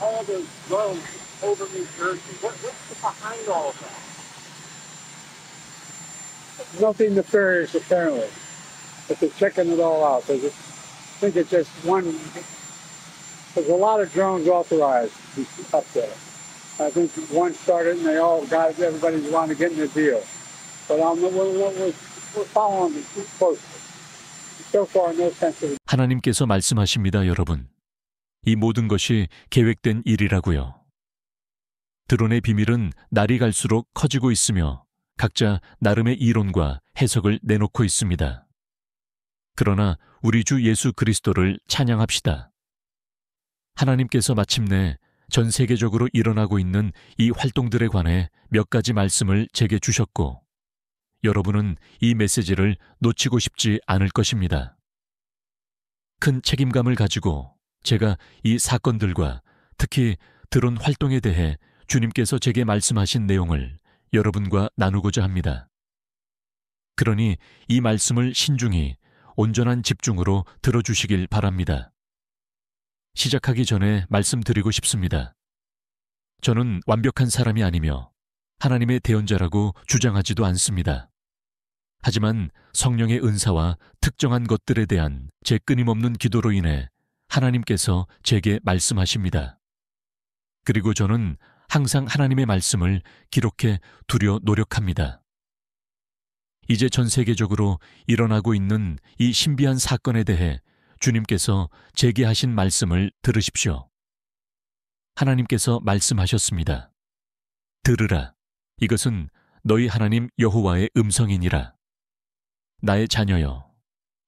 all those drones over New Jersey? What's behind all of that? Nothing nefarious, apparently. But they're checking it all out. I think it's just one. There's a lot of drones authorized up there. I think one started and they all got it. Everybody's wanting to get in the deal. But we're following it closely. So far, no sense of. 하나님께서 말씀하십니다, 여러분. 이 모든 것이 계획된 일이라고요. 드론의 비밀은 날이 갈수록 커지고 있으며 각자 나름의 이론과 해석을 내놓고 있습니다. 그러나 우리 주 예수 그리스도를 찬양합시다. 하나님께서 마침내 전 세계적으로 일어나고 있는 이 활동들에 관해 몇 가지 말씀을 제게 주셨고, 여러분은 이 메시지를 놓치고 싶지 않을 것입니다. 큰 책임감을 가지고 제가 이 사건들과 특히 드론 활동에 대해 주님께서 제게 말씀하신 내용을 여러분과 나누고자 합니다. 그러니 이 말씀을 신중히 온전한 집중으로 들어주시길 바랍니다. 시작하기 전에 말씀드리고 싶습니다. 저는 완벽한 사람이 아니며 하나님의 대언자라고 주장하지도 않습니다. 하지만 성령의 은사와 특정한 것들에 대한 제 끊임없는 기도로 인해 하나님께서 제게 말씀하십니다. 그리고 저는 항상 하나님의 말씀을 기록해 두려 노력합니다. 이제 전 세계적으로 일어나고 있는 이 신비한 사건에 대해 주님께서 제게 하신 말씀을 들으십시오. 하나님께서 말씀하셨습니다. 들으라. 이것은 너희 하나님 여호와의 음성이니라. 나의 자녀여,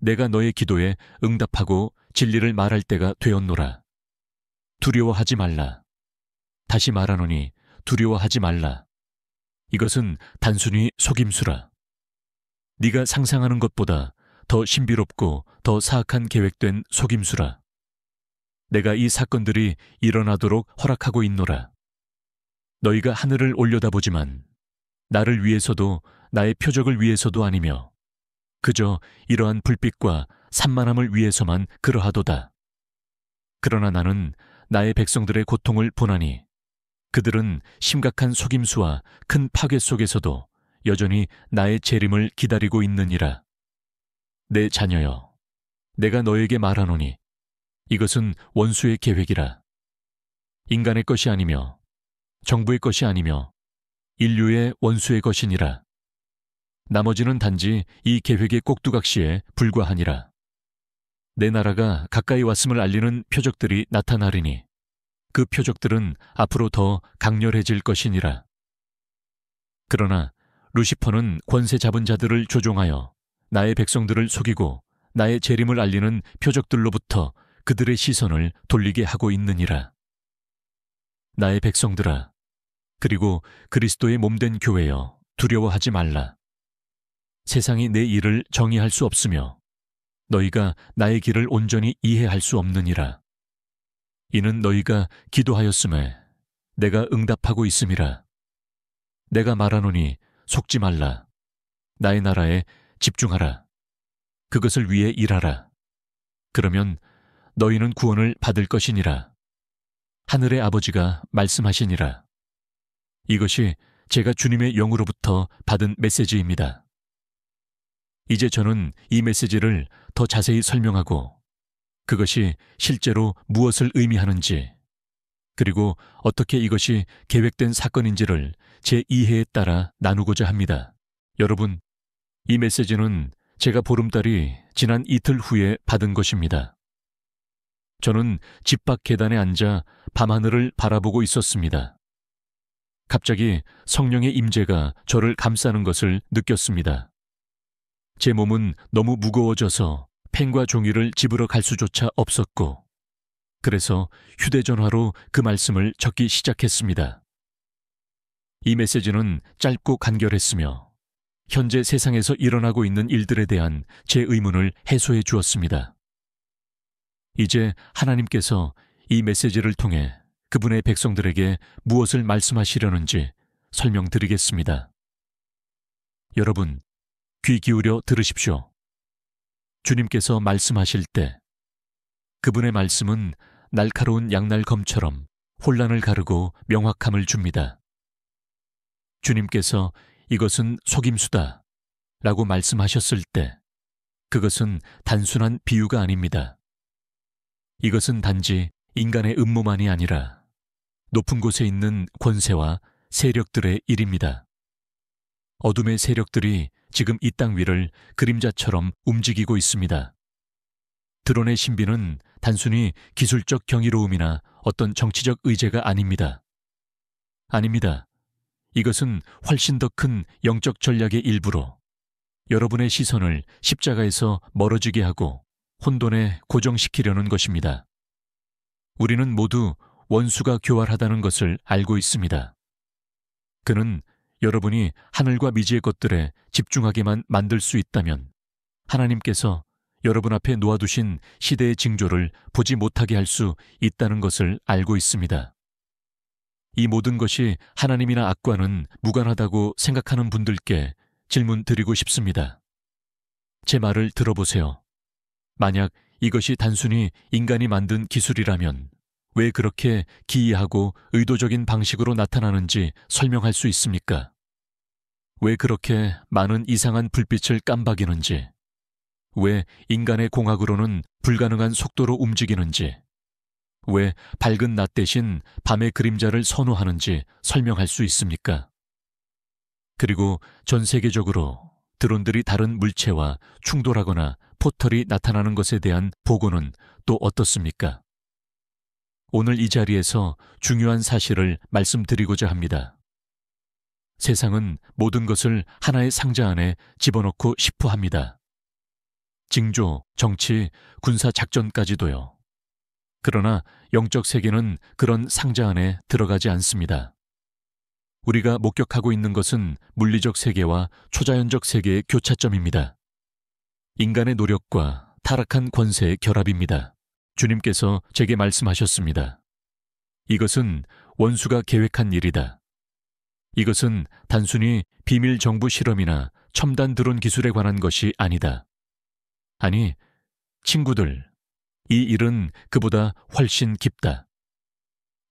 내가 너의 기도에 응답하고 진리를 말할 때가 되었노라. 두려워하지 말라. 다시 말하노니 두려워하지 말라. 이것은 단순히 속임수라. 네가 상상하는 것보다 더 신비롭고 더 사악한 계획된 속임수라. 내가 이 사건들이 일어나도록 허락하고 있노라. 너희가 하늘을 올려다보지만 나를 위해서도 나의 표적을 위해서도 아니며 그저 이러한 불빛과 산만함을 위해서만 그러하도다. 그러나 나는 나의 백성들의 고통을 보나니 그들은 심각한 속임수와 큰 파괴 속에서도 여전히 나의 재림을 기다리고 있느니라. 내 자녀여, 내가 너에게 말하노니 이것은 원수의 계획이라. 인간의 것이 아니며 정부의 것이 아니며 인류의 원수의 것이니라. 나머지는 단지 이 계획의 꼭두각시에 불과하니라. 내 나라가 가까이 왔음을 알리는 표적들이 나타나리니 그 표적들은 앞으로 더 강렬해질 것이니라. 그러나 루시퍼는 권세 잡은 자들을 조종하여 나의 백성들을 속이고 나의 재림을 알리는 표적들로부터 그들의 시선을 돌리게 하고 있느니라. 나의 백성들아, 그리고 그리스도의 몸된 교회여, 두려워하지 말라. 세상이 내 일을 정의할 수 없으며 너희가 나의 길을 온전히 이해할 수 없느니라. 이는 너희가 기도하였음에 내가 응답하고 있음이라. 내가 말하노니 속지 말라. 나의 나라에 집중하라. 그것을 위해 일하라. 그러면 너희는 구원을 받을 것이니라. 하늘의 아버지가 말씀하시니라. 이것이 제가 주님의 영으로부터 받은 메시지입니다. 이제 저는 이 메시지를 더 자세히 설명하고 그것이 실제로 무엇을 의미하는지 그리고 어떻게 이것이 계획된 사건인지를 제 이해에 따라 나누고자 합니다. 여러분, 이 메시지는 제가 보름달이 지난 이틀 후에 받은 것입니다. 저는 집 밖 계단에 앉아 밤하늘을 바라보고 있었습니다. 갑자기 성령의 임재가 저를 감싸는 것을 느꼈습니다. 제 몸은 너무 무거워져서 펜과 종이를 집으러 갈 수조차 없었고 그래서 휴대전화로 그 말씀을 적기 시작했습니다. 이 메시지는 짧고 간결했으며 현재 세상에서 일어나고 있는 일들에 대한 제 의문을 해소해 주었습니다. 이제 하나님께서 이 메시지를 통해 그분의 백성들에게 무엇을 말씀하시려는지 설명드리겠습니다. 여러분, 귀 기울여 들으십시오. 주님께서 말씀하실 때 그분의 말씀은 날카로운 양날검처럼 혼란을 가르고 명확함을 줍니다. 주님께서 이것은 속임수다 라고 말씀하셨을 때 그것은 단순한 비유가 아닙니다. 이것은 단지 인간의 음모만이 아니라 높은 곳에 있는 권세와 세력들의 일입니다. 어둠의 세력들이 지금 이 땅 위를 그림자처럼 움직이고 있습니다. 드론의 신비는 단순히 기술적 경이로움이나 어떤 정치적 의제가 아닙니다. 아닙니다. 이것은 훨씬 더 큰 영적 전략의 일부로 여러분의 시선을 십자가에서 멀어지게 하고 혼돈에 고정시키려는 것입니다. 우리는 모두 원수가 교활하다는 것을 알고 있습니다. 그는 여러분이 하늘과 미지의 것들에 집중하게만 만들 수 있다면 하나님께서 여러분 앞에 놓아두신 시대의 징조를 보지 못하게 할 수 있다는 것을 알고 있습니다. 이 모든 것이 하나님이나 악과는 무관하다고 생각하는 분들께 질문 드리고 싶습니다. 제 말을 들어보세요. 만약 이것이 단순히 인간이 만든 기술이라면 왜 그렇게 기이하고 의도적인 방식으로 나타나는지 설명할 수 있습니까? 왜 그렇게 많은 이상한 불빛을 깜박이는지, 왜 인간의 공학으로는 불가능한 속도로 움직이는지, 왜 밝은 낮 대신 밤의 그림자를 선호하는지 설명할 수 있습니까? 그리고 전 세계적으로 드론들이 다른 물체와 충돌하거나 포털이 나타나는 것에 대한 보고는 또 어떻습니까? 오늘 이 자리에서 중요한 사실을 말씀드리고자 합니다. 세상은 모든 것을 하나의 상자 안에 집어넣고 싶어 합니다. 징조, 정치, 군사 작전까지도요. 그러나 영적 세계는 그런 상자 안에 들어가지 않습니다. 우리가 목격하고 있는 것은 물리적 세계와 초자연적 세계의 교차점입니다. 인간의 노력과 타락한 권세의 결합입니다. 주님께서 제게 말씀하셨습니다. 이것은 원수가 계획한 일이다. 이것은 단순히 비밀 정부 실험이나 첨단 드론 기술에 관한 것이 아니다. 아니, 친구들, 이 일은 그보다 훨씬 깊다.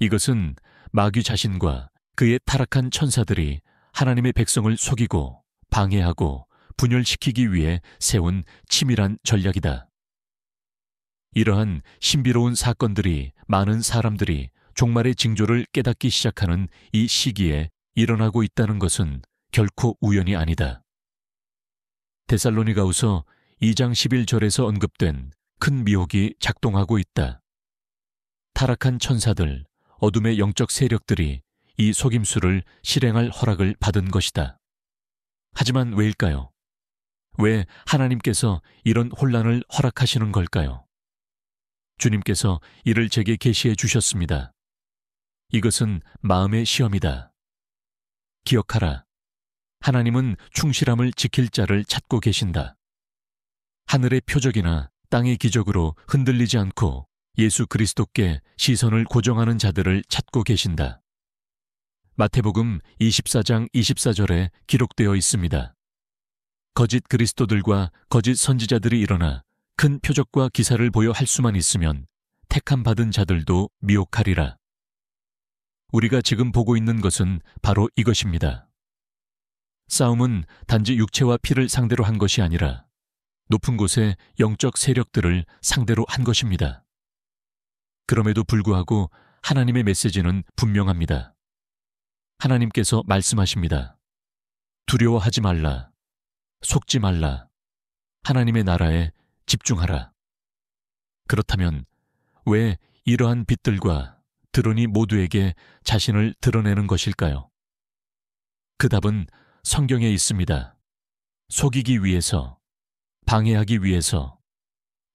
이것은 마귀 자신과 그의 타락한 천사들이 하나님의 백성을 속이고 방해하고 분열시키기 위해 세운 치밀한 전략이다. 이러한 신비로운 사건들이 많은 사람들이 종말의 징조를 깨닫기 시작하는 이 시기에 일어나고 있다는 것은 결코 우연이 아니다. 데살로니가후서 2장 11절에서 언급된 큰 미혹이 작동하고 있다. 타락한 천사들, 어둠의 영적 세력들이 이 속임수를 실행할 허락을 받은 것이다. 하지만 왜일까요? 왜 하나님께서 이런 혼란을 허락하시는 걸까요? 주님께서 이를 제게 계시해 주셨습니다. 이것은 마음의 시험이다. 기억하라. 하나님은 충실함을 지킬 자를 찾고 계신다. 하늘의 표적이나 땅의 기적으로 흔들리지 않고 예수 그리스도께 시선을 고정하는 자들을 찾고 계신다. 마태복음 24장 24절에 기록되어 있습니다. 거짓 그리스도들과 거짓 선지자들이 일어나 큰 표적과 기사를 보여 할 수만 있으면 택함 받은 자들도 미혹하리라. 우리가 지금 보고 있는 것은 바로 이것입니다. 싸움은 단지 육체와 피를 상대로 한 것이 아니라 높은 곳의 영적 세력들을 상대로 한 것입니다. 그럼에도 불구하고 하나님의 메시지는 분명합니다. 하나님께서 말씀하십니다. 두려워하지 말라. 속지 말라. 하나님의 나라에 집중하라. 그렇다면 왜 이러한 빛들과 드론이 모두에게 자신을 드러내는 것일까요? 그 답은 성경에 있습니다. 속이기 위해서, 방해하기 위해서,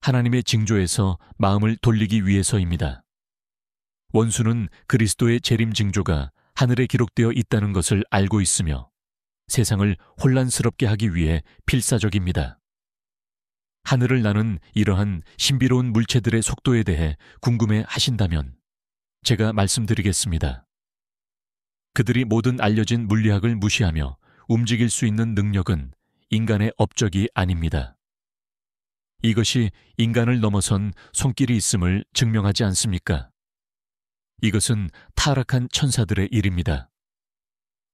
하나님의 징조에서 마음을 돌리기 위해서입니다. 원수는 그리스도의 재림 징조가 하늘에 기록되어 있다는 것을 알고 있으며 세상을 혼란스럽게 하기 위해 필사적입니다. 하늘을 나는 이러한 신비로운 물체들의 속도에 대해 궁금해 하신다면 제가 말씀드리겠습니다. 그들이 모든 알려진 물리학을 무시하며 움직일 수 있는 능력은 인간의 업적이 아닙니다. 이것이 인간을 넘어선 손길이 있음을 증명하지 않습니까? 이것은 타락한 천사들의 일입니다.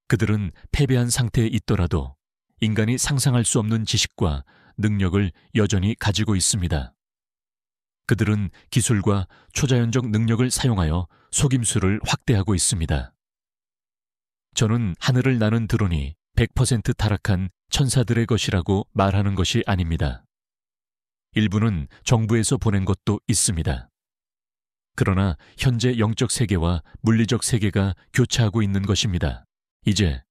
그들은 패배한 상태에 있더라도 인간이 상상할 수 없는 지식과 능력을 여전히 가지고 있습니다. 그들은 기술과 초자연적 능력을 사용하여 속임수를 확대하고 있습니다. 저는 하늘을 나는 드론이 100% 타락한 천사들의 것이라고 말하는 것이 아닙니다. 일부는 정부에서 보낸 것도 있습니다. 그러나 현재 영적 세계와 물리적 세계가 교차하고 있는 것입니다. 이제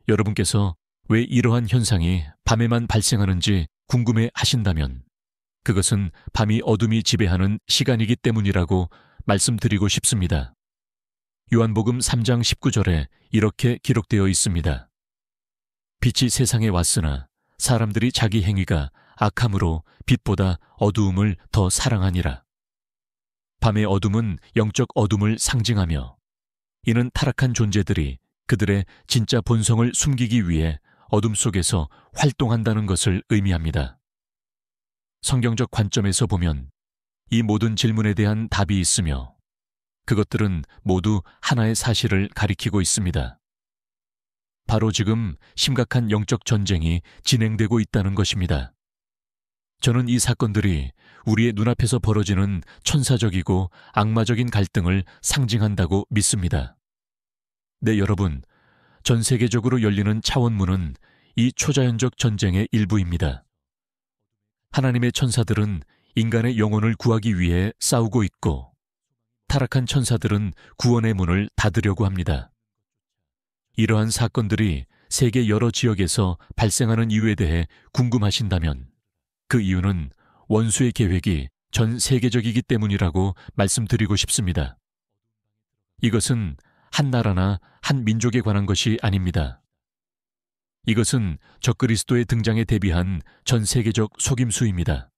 여러분께서 왜 이러한 현상이 밤에만 발생하는지 궁금해 하신다면 그것은 밤이 어둠이 지배하는 시간이기 때문이라고 말씀드리고 싶습니다. 요한복음 3장 19절에 이렇게 기록되어 있습니다. 빛이 세상에 왔으나 사람들이 자기 행위가 악함으로 빛보다 어두움을 더 사랑하니라. 밤의 어둠은 영적 어둠을 상징하며 이는 타락한 존재들이 그들의 진짜 본성을 숨기기 위해 어둠 속에서 활동한다는 것을 의미합니다. 성경적 관점에서 보면 이 모든 질문에 대한 답이 있으며 그것들은 모두 하나의 사실을 가리키고 있습니다. 바로 지금 심각한 영적 전쟁이 진행되고 있다는 것입니다. 저는 이 사건들이 우리의 눈앞에서 벌어지는 천사적이고 악마적인 갈등을 상징한다고 믿습니다. 네, 여러분, 전 세계적으로 열리는 차원문은 이 초자연적 전쟁의 일부입니다. 하나님의 천사들은 인간의 영혼을 구하기 위해 싸우고 있고 타락한 천사들은 구원의 문을 닫으려고 합니다. 이러한 사건들이 세계 여러 지역에서 발생하는 이유에 대해 궁금하신다면 그 이유는 원수의 계획이 전 세계적이기 때문이라고 말씀드리고 싶습니다. 이것은 한 나라나 한 민족에 관한 것이 아닙니다. 이것은 적그리스도의 등장에 대비한 전 세계적 속임수입니다.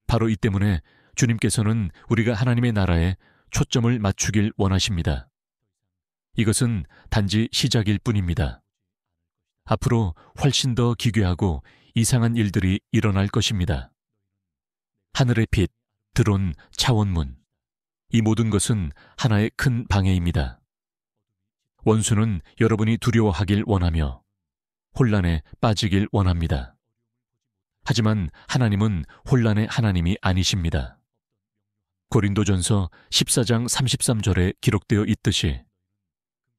바로 이 때문에 주님께서는 우리가 하나님의 나라에 초점을 맞추길 원하십니다. 이것은 단지 시작일 뿐입니다. 앞으로 훨씬 더 기괴하고 이상한 일들이 일어날 것입니다. 하늘의 빛, 드론, 차원문, 이 모든 것은 하나의 큰 방해입니다. 원수는 여러분이 두려워하길 원하며 혼란에 빠지길 원합니다. 하지만 하나님은 혼란의 하나님이 아니십니다. 고린도전서 14장 33절에 기록되어 있듯이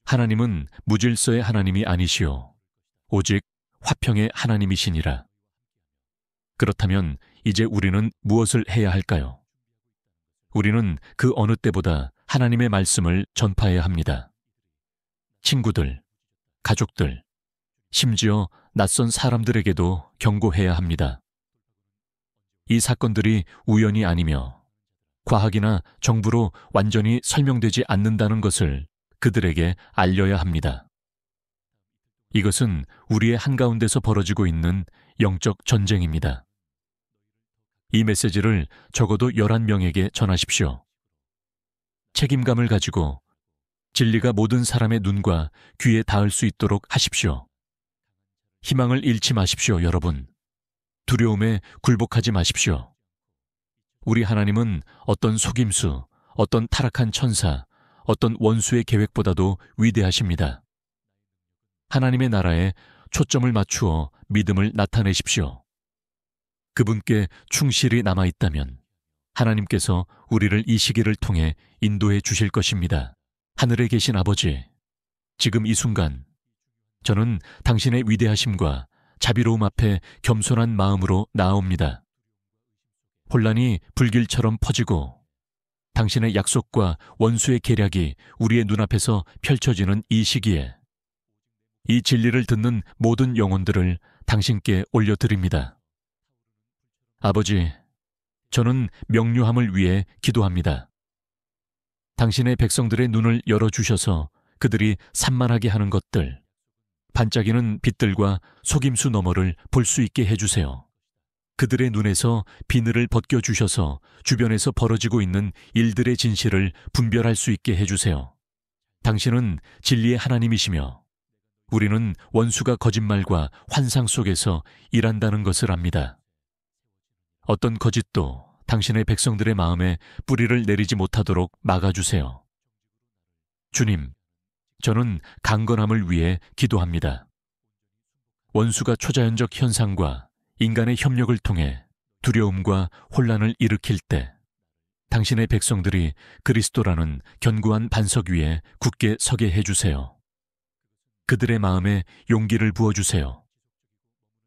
하나님은 무질서의 하나님이 아니시오 오직 화평의 하나님이시니라. 그렇다면 이제 우리는 무엇을 해야 할까요? 우리는 그 어느 때보다 하나님의 말씀을 전파해야 합니다. 친구들, 가족들, 심지어 낯선 사람들에게도 경고해야 합니다. 이 사건들이 우연이 아니며 과학이나 정부로 완전히 설명되지 않는다는 것을 그들에게 알려야 합니다. 이것은 우리의 한가운데서 벌어지고 있는 영적 전쟁입니다. 이 메시지를 적어도 11명에게 전하십시오. 책임감을 가지고 진리가 모든 사람의 눈과 귀에 닿을 수 있도록 하십시오. 희망을 잃지 마십시오, 여러분. 두려움에 굴복하지 마십시오. 우리 하나님은 어떤 속임수, 어떤 타락한 천사, 어떤 원수의 계획보다도 위대하십니다. 하나님의 나라에 초점을 맞추어 믿음을 나타내십시오. 그분께 충실히 남아있다면 하나님께서 우리를 이 시기를 통해 인도해 주실 것입니다. 하늘에 계신 아버지, 지금 이 순간 저는 당신의 위대하심과 자비로움 앞에 겸손한 마음으로 나아옵니다. 혼란이 불길처럼 퍼지고 당신의 약속과 원수의 계략이 우리의 눈앞에서 펼쳐지는 이 시기에 이 진리를 듣는 모든 영혼들을 당신께 올려드립니다. 아버지, 저는 명료함을 위해 기도합니다. 당신의 백성들의 눈을 열어주셔서 그들이 산만하게 하는 것들, 반짝이는 빛들과 속임수 너머를 볼 수 있게 해주세요. 그들의 눈에서 비늘을 벗겨주셔서 주변에서 벌어지고 있는 일들의 진실을 분별할 수 있게 해주세요. 당신은 진리의 하나님이시며 우리는 원수가 거짓말과 환상 속에서 일한다는 것을 압니다. 어떤 거짓도 당신의 백성들의 마음에 뿌리를 내리지 못하도록 막아주세요. 주님, 저는 강건함을 위해 기도합니다. 원수가 초자연적 현상과 인간의 협력을 통해 두려움과 혼란을 일으킬 때 당신의 백성들이 그리스도라는 견고한 반석 위에 굳게 서게 해주세요. 그들의 마음에 용기를 부어주세요.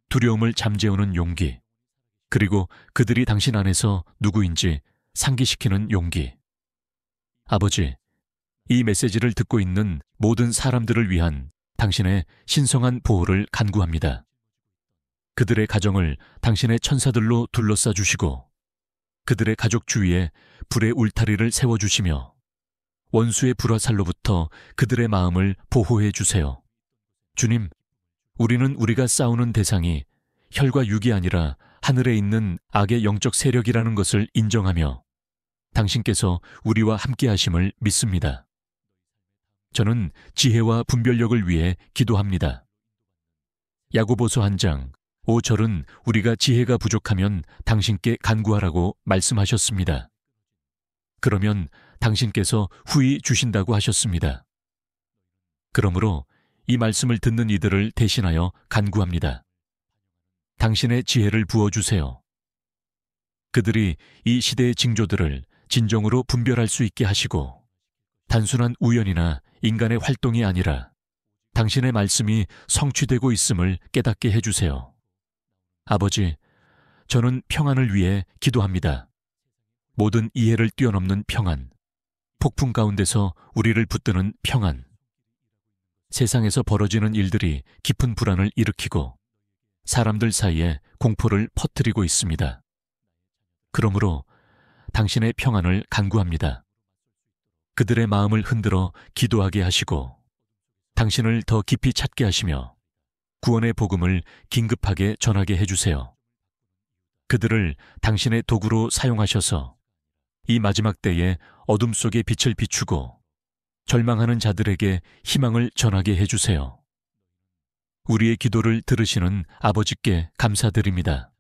두려움을 잠재우는 용기, 그리고 그들이 당신 안에서 누구인지 상기시키는 용기. 아버지, 이 메시지를 듣고 있는 모든 사람들을 위한 당신의 신성한 보호를 간구합니다. 그들의 가정을 당신의 천사들로 둘러싸 주시고 그들의 가족 주위에 불의 울타리를 세워주시며 원수의 불화살로부터 그들의 마음을 보호해 주세요. 주님, 우리는 우리가 싸우는 대상이 혈과 육이 아니라 하늘에 있는 악의 영적 세력이라는 것을 인정하며 당신께서 우리와 함께 하심을 믿습니다. 저는 지혜와 분별력을 위해 기도합니다. 야고보서 1장 5절은 우리가 지혜가 부족하면 당신께 간구하라고 말씀하셨습니다. 그러면 당신께서 후히 주신다고 하셨습니다. 그러므로 이 말씀을 듣는 이들을 대신하여 간구합니다. 당신의 지혜를 부어주세요. 그들이 이 시대의 징조들을 진정으로 분별할 수 있게 하시고 단순한 우연이나 인간의 활동이 아니라 당신의 말씀이 성취되고 있음을 깨닫게 해주세요. 아버지, 저는 평안을 위해 기도합니다. 모든 이해를 뛰어넘는 평안, 폭풍 가운데서 우리를 붙드는 평안. 세상에서 벌어지는 일들이 깊은 불안을 일으키고 사람들 사이에 공포를 퍼뜨리고 있습니다. 그러므로 당신의 평안을 간구합니다. 그들의 마음을 흔들어 기도하게 하시고 당신을 더 깊이 찾게 하시며 구원의 복음을 긴급하게 전하게 해주세요. 그들을 당신의 도구로 사용하셔서 이 마지막 때에 어둠 속에 빛을 비추고 절망하는 자들에게 희망을 전하게 해주세요. 우리의 기도를 들으시는 아버지께 감사드립니다.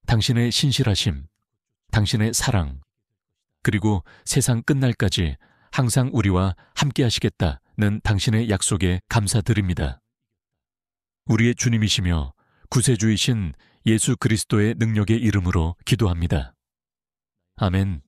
당신의 신실하심, 당신의 사랑, 그리고 세상 끝날까지 항상 우리와 함께 하시겠다는 당신의 약속에 감사드립니다. 우리의 주님이시며 구세주이신 예수 그리스도의 능력의 이름으로 기도합니다. 아멘.